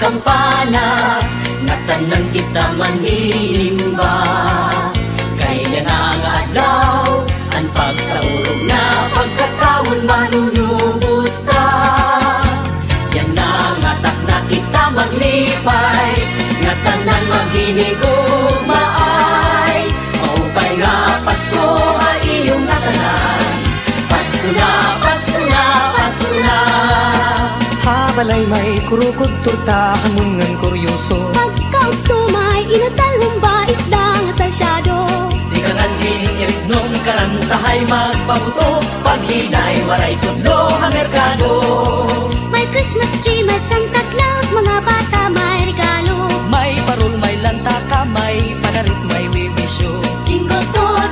kampana, nga tanan kita manimba. Kaya na nga adlaw, ang pagsaurog na pagkataon manunubos ka. Yan na nga tak na kita maglipay, nga tanan maghinigugmaay. Maupay nga Pasko ha iyong nga tanan, Pasko na, Pasko na, Pasko na. Habalay may kurukod turta hamungan kuryoso. Pagkaugtumay inasal humba isda nga salsyado. Di ka nandin iritnong karantahay magpabuto, paghinay waray tudlo ha merkado. May Christmas tree, may Santa Claus, mga bata may regalo. May parol, may lanta ka, may panarit, may wiwisyo. Jingle po,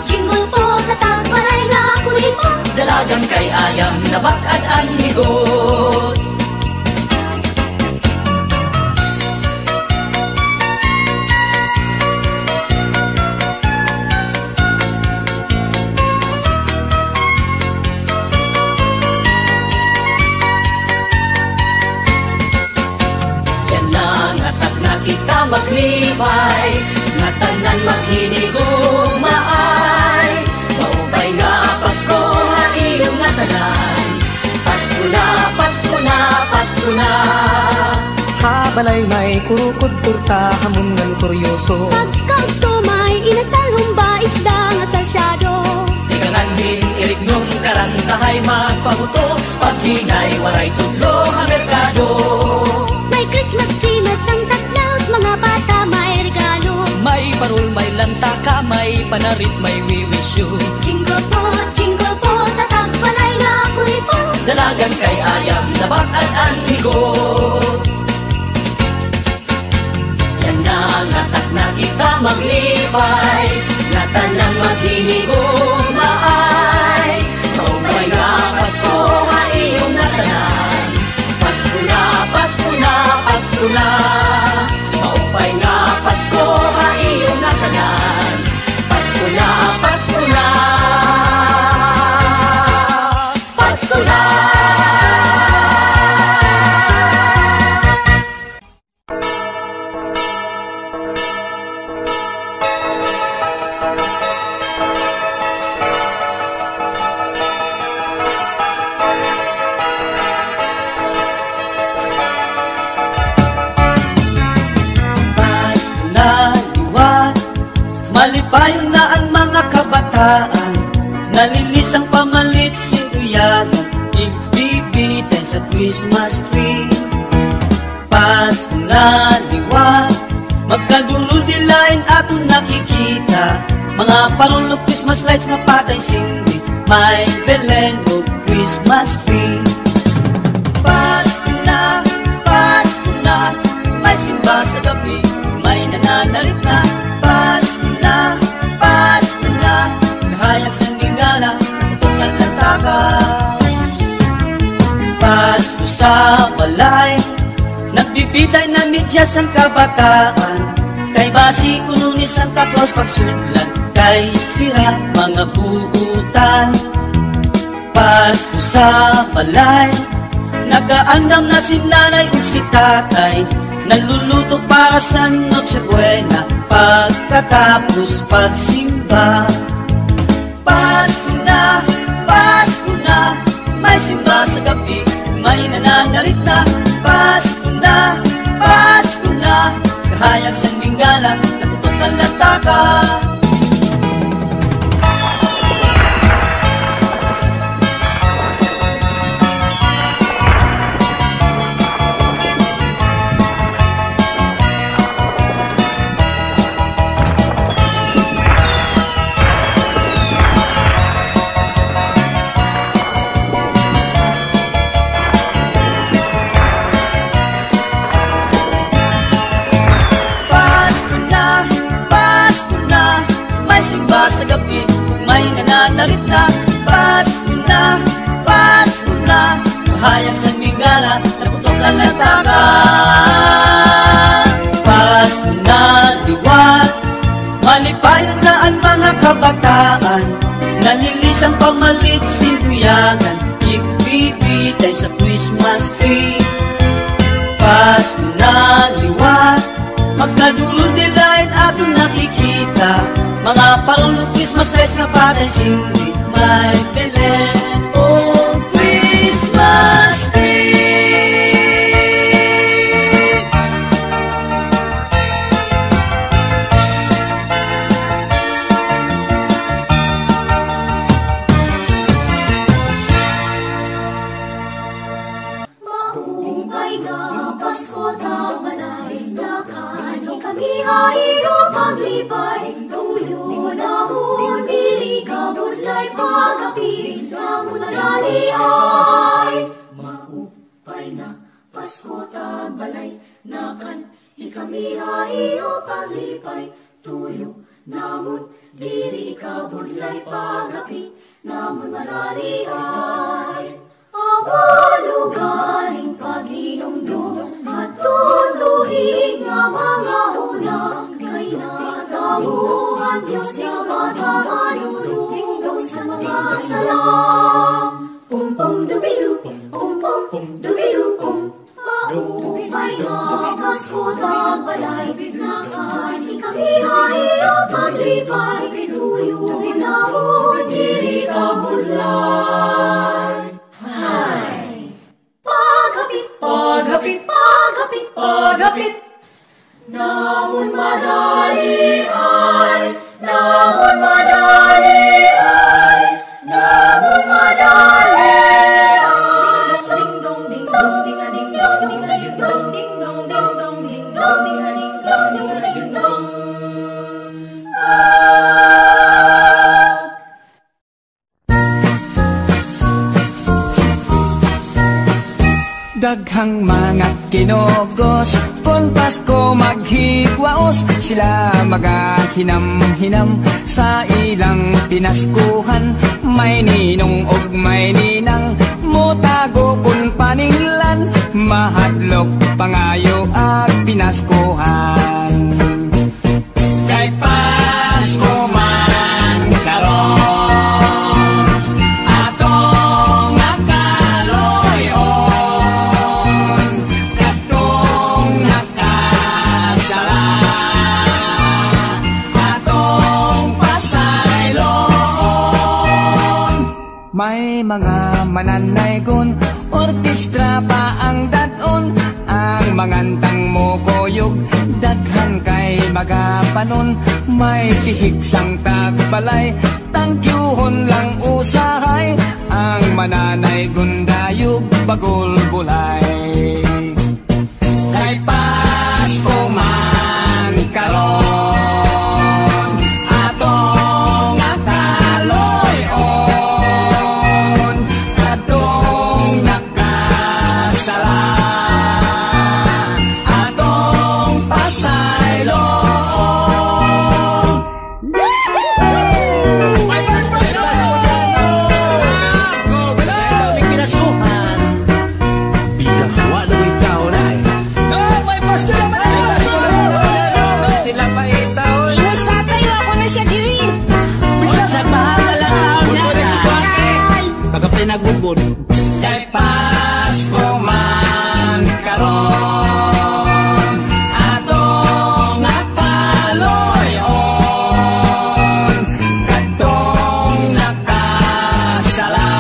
tatang palay nga kulipo. Dalagang kay ayam na bakad ang higot. Kita maglipay, nga tanan maghinigugmaay. Maupay nga Pasko ha iyong nga tanan, Pasko na, Pasko na, Pasko na. Habalay may kurukod turta hamungan kuryoso. Pagkaugtumay inasal humba isda nga salsyado. Di ka nandin irignong karantahay magpabuto, paghinay waray tudlo ha merkado. May Christmas tree, may Santa Claus, mga bata may regalo. May parol, may lanta ka, may panarit, may wiwisyo. Jingle po, tatang palay nga kulipo. Dalagan kay ayam na bakad ang higot. Yan na nga tak na kita maglipay, nga tanan maghinigugmaay. Maupay nga Pasko ha iyong nga tanan, Pasko na, Pasko na, Pasko na. Maupay nga Pasko ha iyong nga tanan, Pasko na, Pasko na, Pasko na. Malipayon na ang mga kabataan, nalilisang pamalit sinuyagan, ibibitay sa Christmas tree. Pasko na liwat, magkadulo dilain ato nakikita, mga parulo Christmas lights na patay sindi, may Belen o Christmas tree. Pasko na, may simba sa gabi, may nananalit na. Pasko na, kahayag sa ningala, itong kalataka. Pasko sa balay, nagbibitay na medyas ang kabataan, kay basi kuno ni Santa Claus pagsudlan, kay sira mga buutan. Pasko sa balay, nagaandam na si nanay ug si tatay, naluluto para sa Noche Buena, pagkatapos pagsimba. Pasko na, may simba sa gabi, may nananarit na. Pasko na, kahayag sa ningala, naputok ang lataka. Sa gabi, may nananarit na. Pasko na, kahayag sa mingala, naputok ang lataka. Pasko na liwat, malipayon na ang mga kabataan, nalilisang pamalit sinuyagan, ibibitay sa Christmas tree. Pasko na liwat, magkadulong delight atong nakikita. Mga parulong Christmas lights na patay sindi, may Belen o Christmas tree. Maupay nga Pasko tabalay, nakani kami hairo paglipay. Tuyo namon diri ka budlay pagapit, namon malaliay. Maupay nga Pasko tabalay, nakani kami hairo paglipay. Tuyo namon diri ka budlay pagapit, namon malaliay. Ang lugaring paginumdum at tutuhin nga mga unang kay natabuhan Diyos na matagalulong sa mga salam. Pum-pum dubidu, pum-pum dubidu, pum. Maupay nga Pasko tabalay, nakani kami hayo paglipay. Tuyo na mo diri ka budlay. Paghapit, paghapit, paghapit, namon madali ay, namon madali ay, namon madali ay. Ding dong ding dong ding a ding dong ding a ding dong ding dong ding dong ding dong ding a ding dong ding a ding dong. Daghang mga kinogos, kung Pasko maghigwaos, sila magahinam-hinam sa ilang pinaskuhan. May ninong ug may ninang, motago kung paninglan, mahadlok pangayo at pinaskuhan. Kay Pasko man karon, atong akaloyon, katong nakasala, atong pasayloon. May mga mananaygon, orkestra pa ang daton, ang mangantang mo koyog, daghan kay magapanon. May pihigsang tagbalay, tangkyuhon lang usahay, ang mananaygon dayog bagol bulay. Kay Pasko man karon, atong akaloyon, atong nakasala, atong pasayloon. Nagbubod kay Pasko man karon, atong akaloyon, katong nakasala,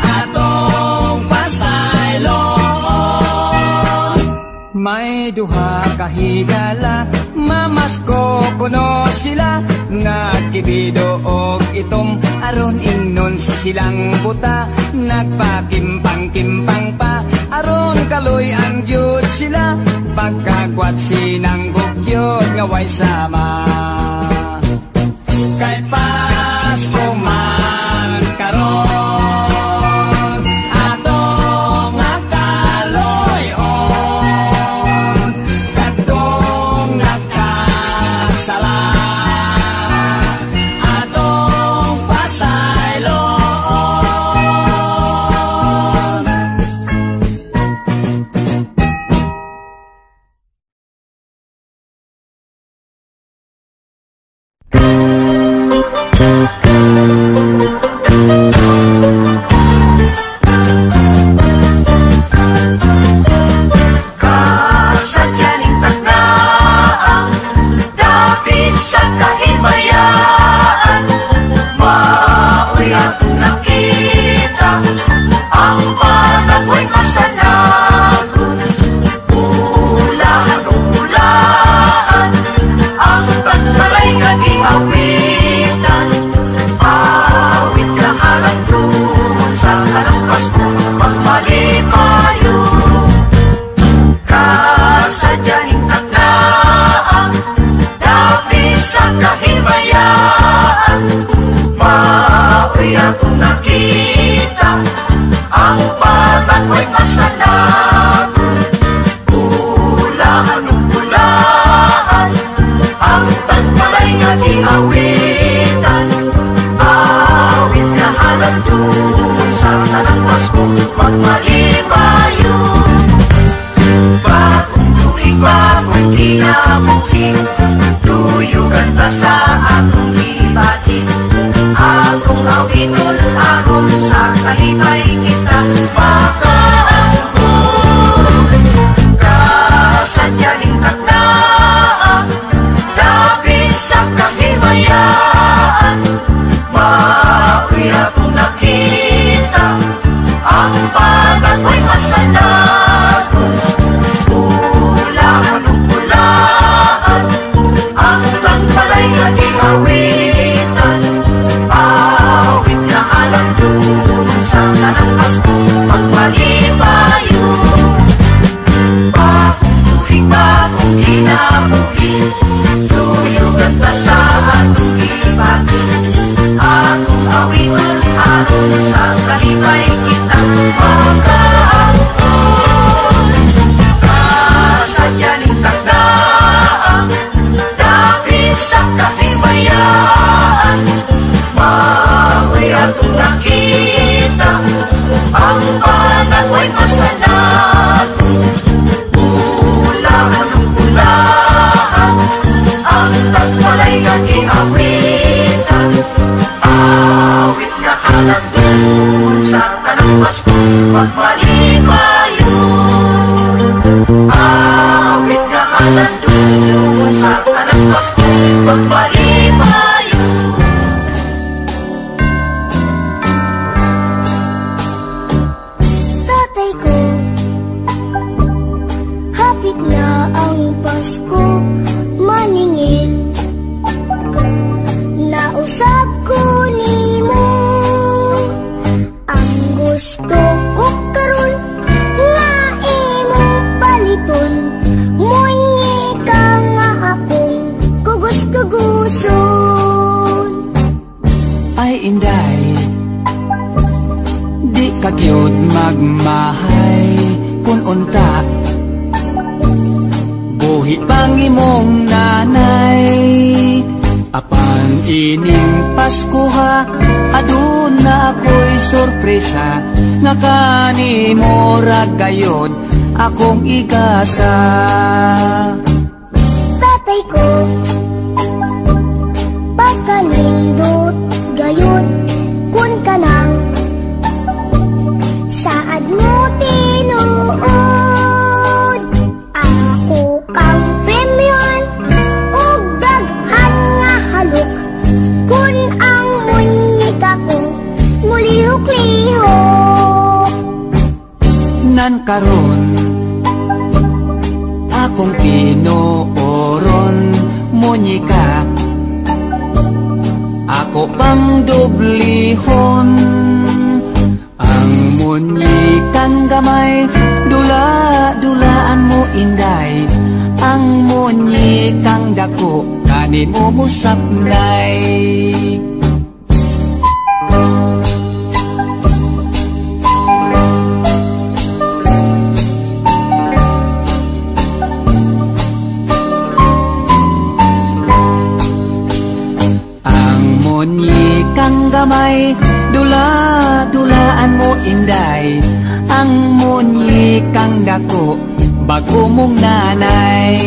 atong pasayloon. May duha kahigala, mamasko kuno sila, nagkibido og itom aron ingnon silang buta, nagpakimpang-kimpang pa aron kaloy ang Diyos sila, pagkagwat sinang gugyod nga way sama. Kay Pasko man karon, atong akaloyon, katong nakasala, atong pasayloon. awitan, awit na halandun sa tanang Pasko, magmalipayo. Bagong tuig, bagong kinabuhi, tuyugan ta sa atong ibatin. Atong awiton aron sa kalipay kita makaangkon. Kasadyaning taknaan, dapit sa kahimayaan, maoy atong nakita ang panatoy masanaton. Ulaan o pulaan, ang tagpalay nga giawitan, awit na halandun sa tanang Pasko, magmalipayo. Bagong tuig, bagong kinabuhi, tuyugan ta sa atong ibatin. Atong awiton aron sa kalipay kita makaangkon. Kasadyaning takdaan, dapit sa kahimayaan, maoy atong nakita ang panatoy masanaton. Ulaan ang pulaan, ang tagwalay nga giawitan, awit nga halandun sa tanang Pasko, magmalipayo. Awit nga halandun sa tanang Pasko, magmalipayo. Tatay ko, hapit na ang Pasko, maningil. Nausap ko nimo, ang gusto ko karon nga imo paliton. Mungi ka nga akong kugus-kuguson. Ay inday, di ka gyud magmahay kun unta. Buhi pang imong nanay, apan ining Pasko ha, aduna ako'y sorpresa nga kanimo ra gayod akong igasa. Tatay ko, pagkanindot gayud kun kanang saad mo tinuod. Ako kang premyon ug daghan nga halok kun ang munyika ko mulihok-lihok. Nan karon akong tinooron munyika, ako pang dublihon. Ang munyikang gamay, dula-dulaan mo inday. Ang munyikang dako, kanin mo musapnay. Munyikang gamay, dula-dulaan mo inday. Ang munyikang dako, bago mong nanay.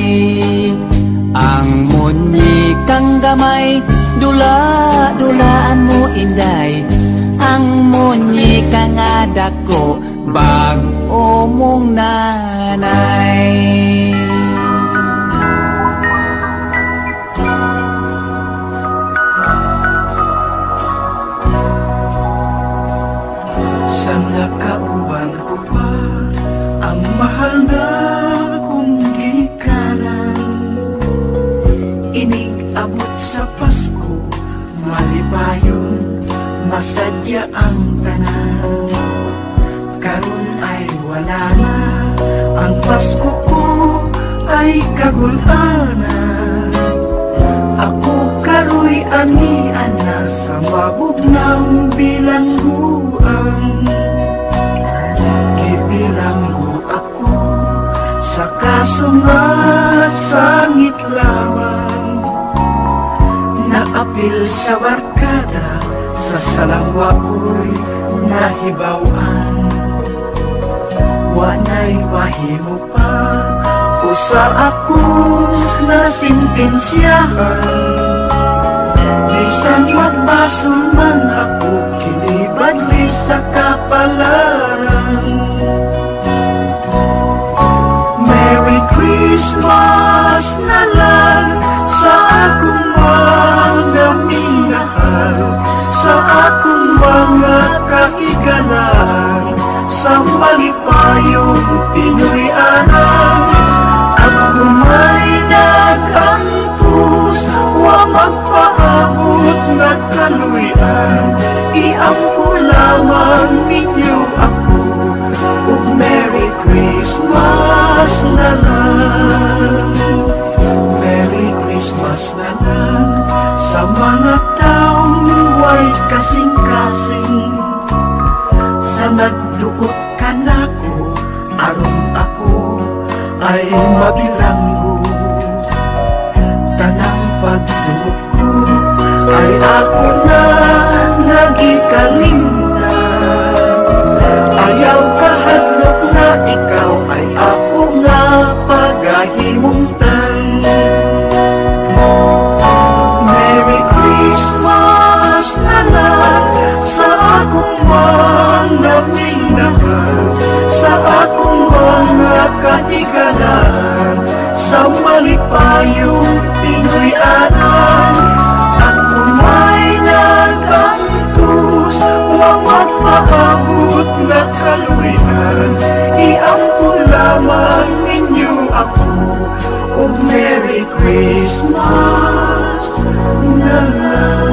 Ang munyikang gamay, dula-dulaan mo inday. Ang munyikang dako, bago mong nanay. Nakauban ko pa ang mahal na kong ginikanan. Inig-abot sa Pasko, malipayon, masadya ang tanan. Karon ay wala na, ang Pasko ko ay kagulanan. Ako karoy anian na sa mabugnang bilangguan. Gibilanggo ako sa kaso nga sangit lamang. Bil sa barkada, sa salangwa ko'y nahibawan. Wanay mahimo pa, usa akos nasintensyahan. Bisan magbasol man ako, kinibadli sa kapalaran. Merry Christmas na lang sa akong mga minahal, sa akong mga kahigalan, sa malipayong Pinoy-anan. Ako may nagantos, wa magpaabot na kaluyan. Iampo lamang ninyo ako, ug Merry Christmas na lang. Merry Christmas na lang sa mga taong way kasing-kasing. Sa nagduot ka nako, aron ako ay mabilanggo. Tanang pagduot ko ay ako na nagikalimtan. Ayaw kahadlok na ikaw ay ako nga pagahimuntan. Merry Christmas na lang sa akong mga minahal, sa akong mga kahigalan, sa malipayong Pinoy-anan. Ako may nagantos, wa magpaabot na kaluyan. Iampo lamang ninyo ako, ug Merry Christmas na lang.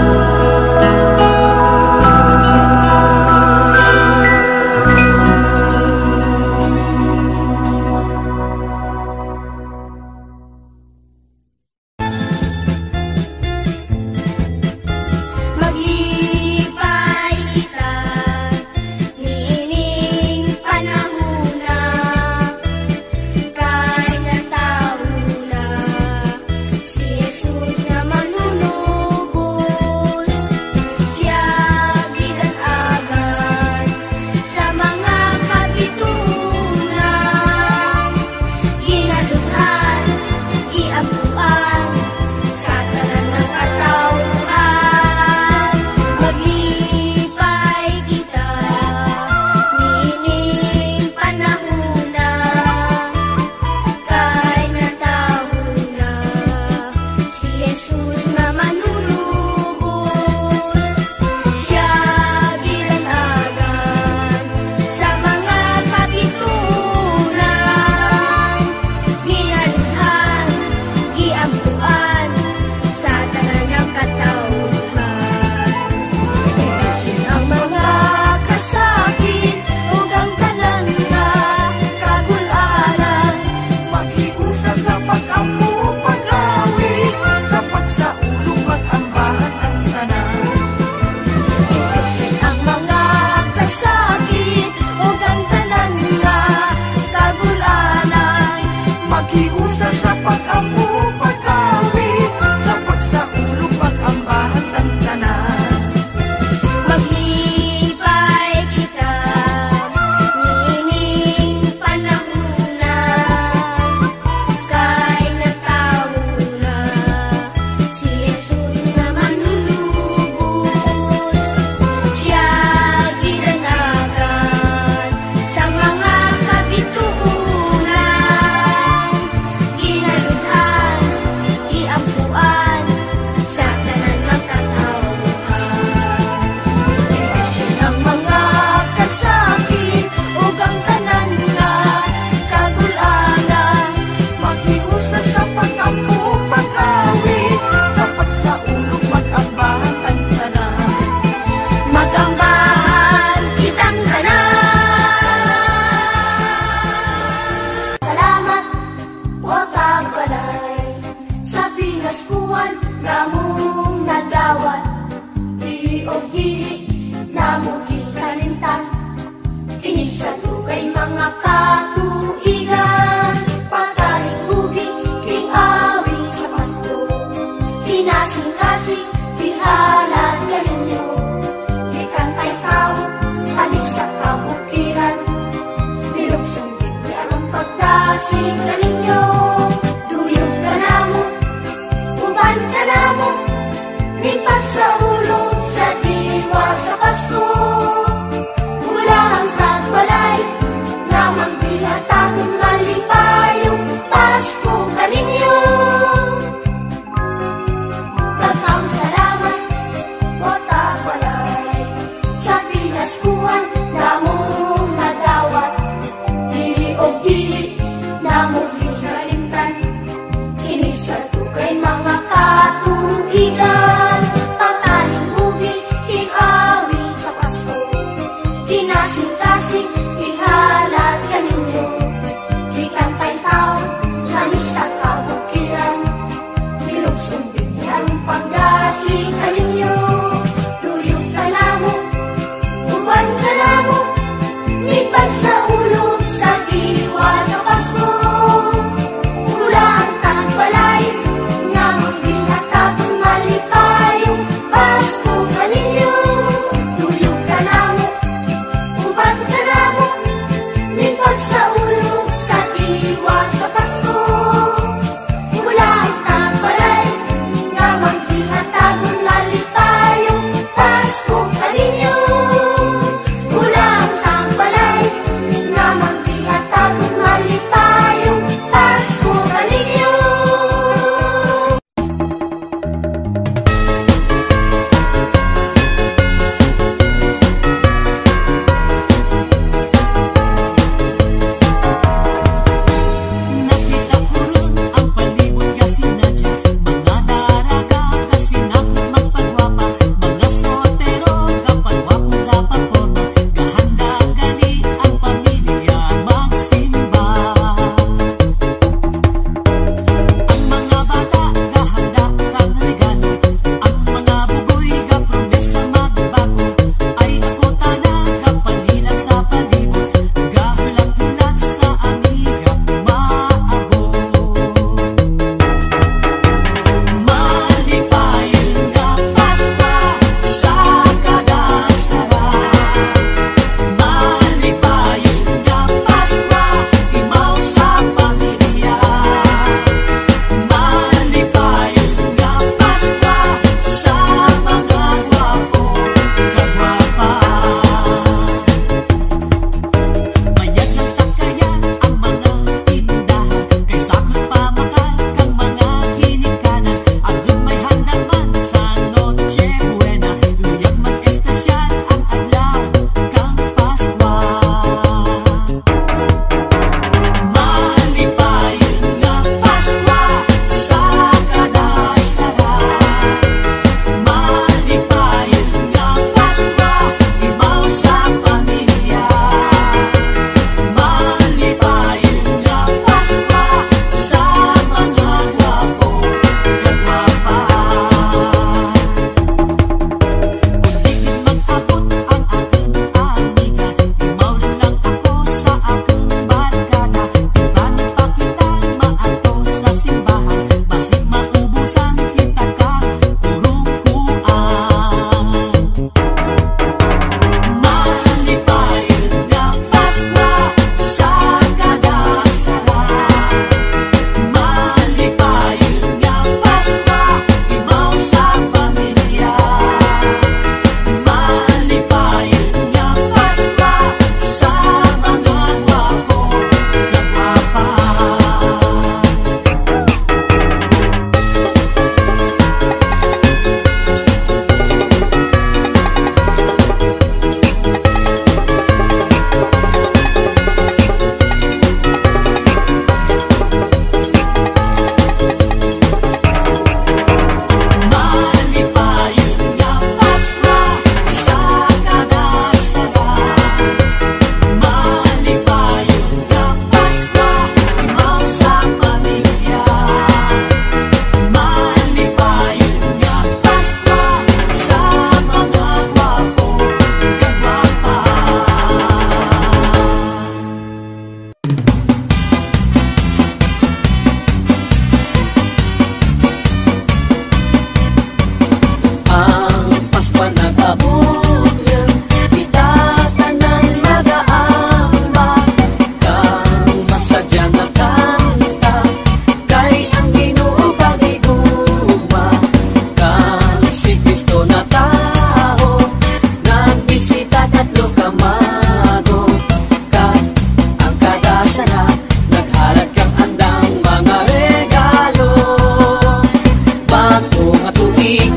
Kasing-kasing,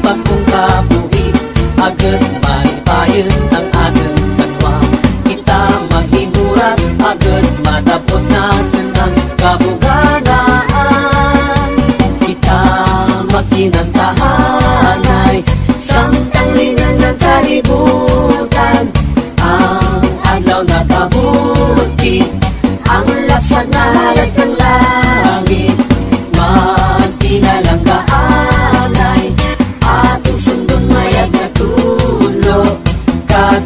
bagong kabuhi, agad malipayon ang ating katwa. Kita maghimurat, agad matapot natin ang kabuganaan. Kita magkinantahanay, samtanglingan ng kalibutan. Ang adlaw na kabuti, ang lapsang nalat ng langit. Magtinalanggaanay, atong sundon mayag na tulog. Kat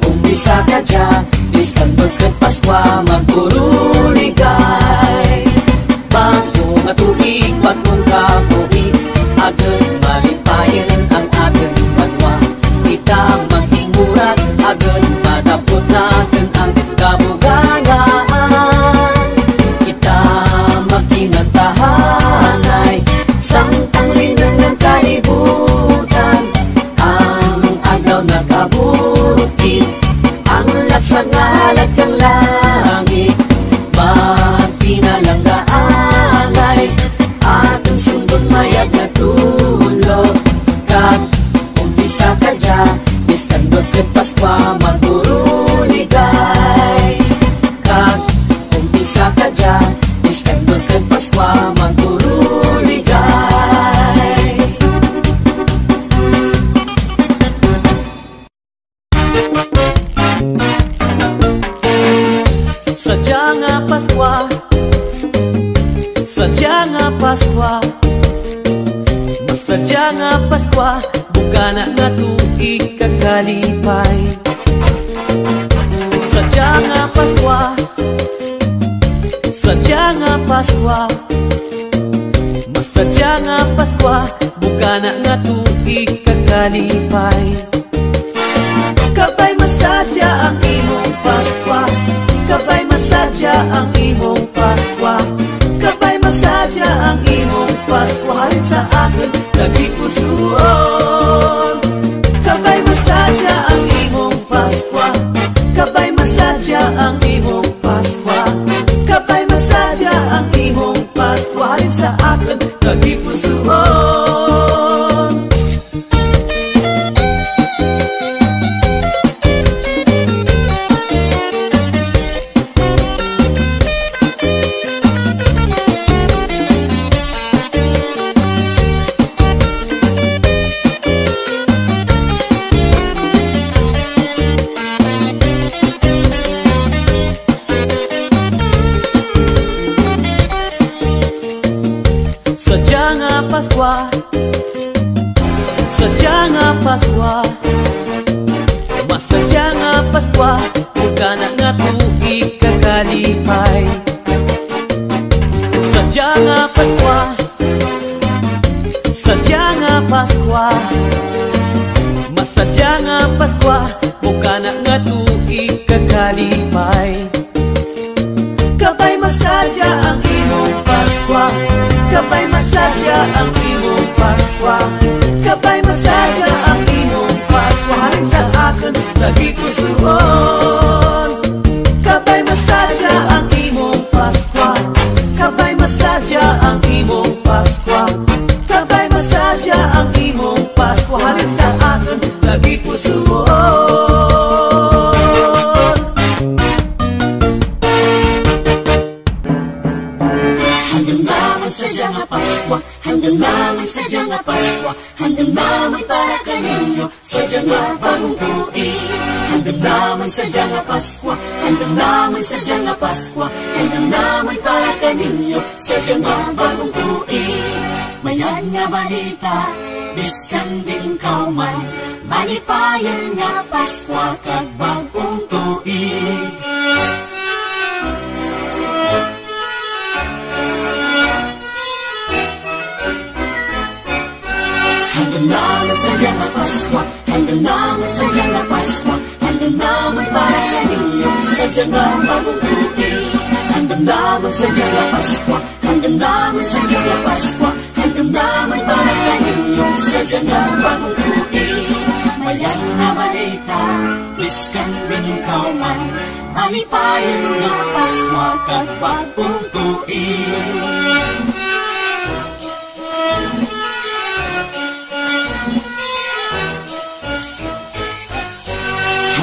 umpisa ka dyan, biskan bagkat Paskwa magpuruligay. Bagong matubig, bagong kabuhi, agad malipayan ang ating katwa. Kita maghimurat, agad matapot natin ang kabuganaan. Kita magtinantahanay, samtanglingan ng kalibutan. Ang adlaw na kabuti, ang lapsang alat kang langit. Magtinalanggaanay, atong sundon mayag na tulog. Kat umpisa ka dyan, biskan bagkat Paskwa magpuruligay. Kat umpisa ka dyan, biskan bagkat Paskwa magpuruligay. Sadya nga Paskwa, sadya nga Paskwa, masadya nga Paskwa, bugana nga tuig kakalipay. Sadya nga Paskwa, sadya nga Paskwa, masadya nga Paskwa, bugana nga tuig kakalipay. Kabay masadya ang imong Paskwa, kabay masadya ang imong Paskwa, kabay masadya ang imong Paskwa. Halin sa akin, lagi pusuon. Kabay masadya ang imong Paskwa, kabay masadya ang imong Paskwa, kabay masadya ang imong Paskwa. Halin sa akin, lagi pusuon. Sadya nga Paskwa, sadya nga Paskwa, masadya nga Paskwa, bugana nga tuig kakalipay. Sadya nga Paskwa, sadya nga Paskwa, masadya nga Paskwa, bugana nga tuig kakalipay. Kabay masadya ang imong Paskwa, kabay masadya ang imong Paskwa, kabay masadya ang imong Paskwa. Halin sa akin, lagi pusuon. Kabay masadya ang imong Paskwa, kabay masadya ang imong Paskwa, kabay masadya ang imong Paskwa. Halin sa akin, lagi pusuon. Sadyang Paskwa, hanggang naman sadyang Paskwa, hanggang naman para kaninyo, sadyang bagong tuig. Hanggang naman sadyang Paskwa, hanggang naman sadyang Paskwa, hanggang naman para kaninyo, sadyang bagong tuig. Mayan nga balita, biskan din kauman, malipayan nga Paskwa kag bagong tuig. Hanggang naman sadyang Paskwa, hanggang naman sadyang Paskwa, hanggang naman para kaninyo, sadyang bagong tuig. Hanggang naman sadyang Paskwa, hanggang naman sadyang Paskwa, hanggang naman para kaninyo, sadyang bagong tuig. Mayan na balita, biskan din kauman, malipayan nga Paskwa kag bagong tuig.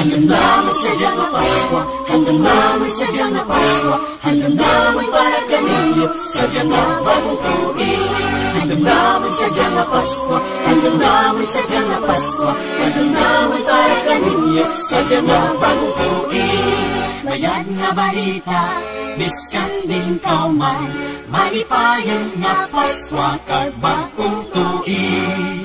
Hanggang naman sadyang Pasko, hanggang naman sadyang Pasko, hanggang naman para kaninyo sadyang bagong tuig. Hanggang naman sadyang Pasko, hanggang naman sadyang Pasko, hanggang naman para kaninyo sadyang bagong tuig. Mayad nga balita, biskan din kauman, malipayan nga Pasko kag bagong tuig.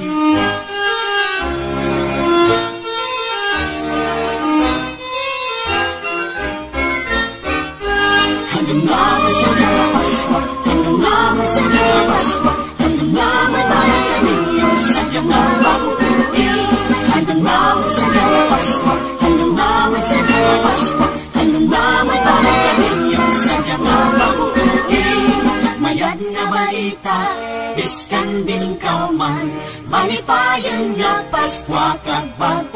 Hanggang naman sadyang Pasko, hanggang naman sadyang Pasko, hanggang naman para kaninyo sadyang bagong tuig. Hanggang naman sadyang Pasko, hanggang naman sadyang Pasko, hanggang naman para kaninyo sadyang bagong tuig. Mayad nga balita, biskan din kauman, malipayan nga Pasko kag bagong